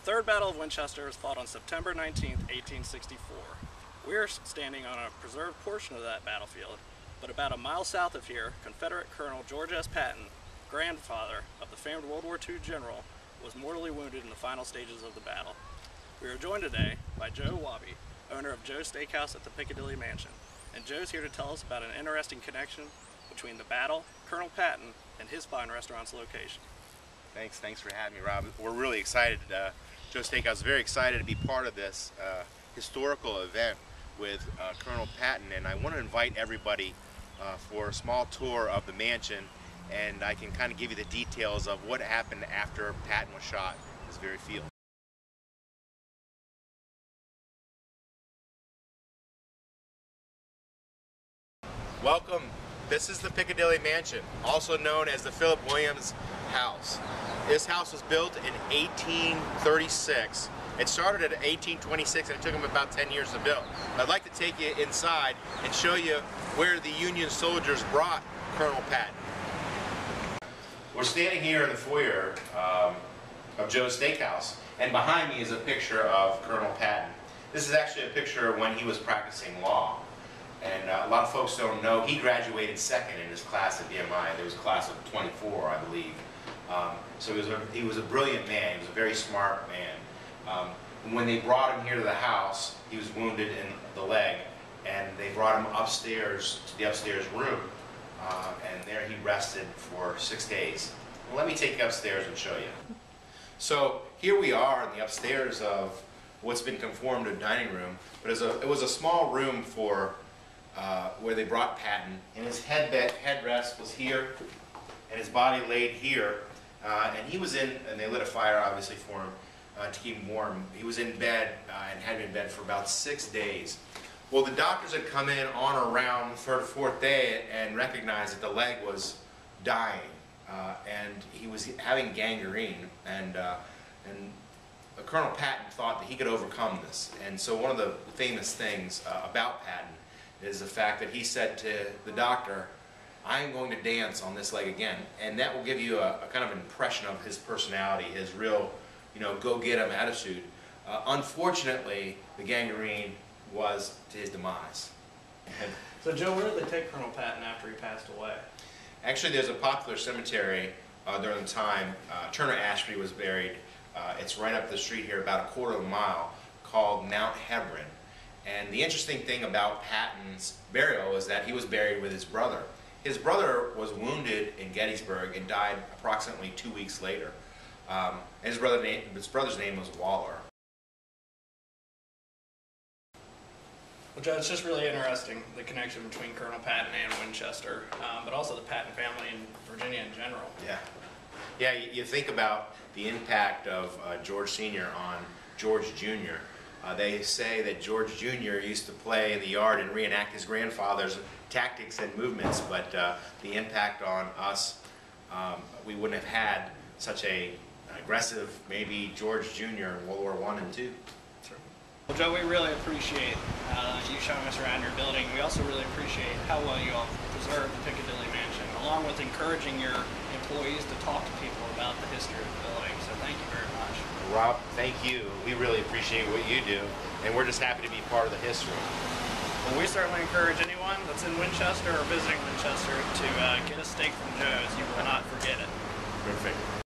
Third Battle of Winchester was fought on September 19, 1864. We are standing on a preserved portion of that battlefield, but about a mile south of here, Confederate Colonel George S. Patton, grandfather of the famed World War II general, was mortally wounded in the final stages of the battle. We are joined today by Joe Wobbe, owner of Joe's Steakhouse at the Piccadilly Mansion, and Joe's here to tell us about an interesting connection between the battle, Colonel Patton, and his fine restaurant's location. Thanks for having me, Rob. We're really excited. Joe's Steakhouse is very excited to be part of this historical event with Colonel Patton, and I want to invite everybody for a small tour of the mansion, and I can kind of give you the details of what happened after Patton was shot in this very field. Welcome. This is the Piccadilly Mansion, also known as the Philip Williams House. This house was built in 1836. It started at 1826 and it took them about 10 years to build. I'd like to take you inside and show you where the Union soldiers brought Colonel Patton. We're standing here in the foyer of Joe's Steakhouse, and behind me is a picture of Colonel Patton. This is actually a picture of when he was practicing law. And a lot of folks don't know, he graduated second in his class at BMI. There was a class of 24, I believe. So he was a brilliant man. He was a very smart man. When they brought him here to the house, he was wounded in the leg, and they brought him upstairs to the upstairs room, and there he rested for 6 days. Well, let me take you upstairs and show you. So here we are in the upstairs of what's been conformed to a dining room, but it was a small room for where they brought Patton, and his headrest was here, and his body laid here, and he was in, and they lit a fire obviously for him to keep him warm. He was in bed and had been in bed for about 6 days. Well, the doctors had come in on or around the third or fourth day and recognized that the leg was dying, and he was having gangrene, and Colonel Patton thought that he could overcome this. And so one of the famous things about Patton is the fact that he said to the doctor, "I'm going to dance on this leg again." And that will give you a kind of impression of his personality, his real, go-get-em attitude. Unfortunately, the gangrene was to his demise. So Joe, where did they take Colonel Patton after he passed away? Actually, there's a popular cemetery during the time. Turner Ashby was buried. It's right up the street here, about a quarter of a mile, called Mount Hebron. And the interesting thing about Patton's burial is that he was buried with his brother. His brother was wounded in Gettysburg and died approximately 2 weeks later. His brother's name was Waller. Well, Joe, it's just really interesting, the connection between Colonel Patton and Winchester, but also the Patton family and Virginia in general. Yeah, you think about the impact of George Sr. on George Jr. They say that George Jr. used to play in the yard and reenact his grandfather's tactics and movements, but the impact on us, we wouldn't have had such an aggressive, maybe George Jr. in World War I and II. Well, Joe, we really appreciate you showing us around your building. We also really appreciate how well you all preserved the Piccadilly Mansion, along with encouraging your employees to talk to people about the history of the building. So thank you very much. Rob, thank you. We really appreciate what you do, and we're just happy to be part of the history. Well, we certainly encourage anyone that's in Winchester or visiting Winchester to get a steak from Joe's. You will not forget it. Perfect.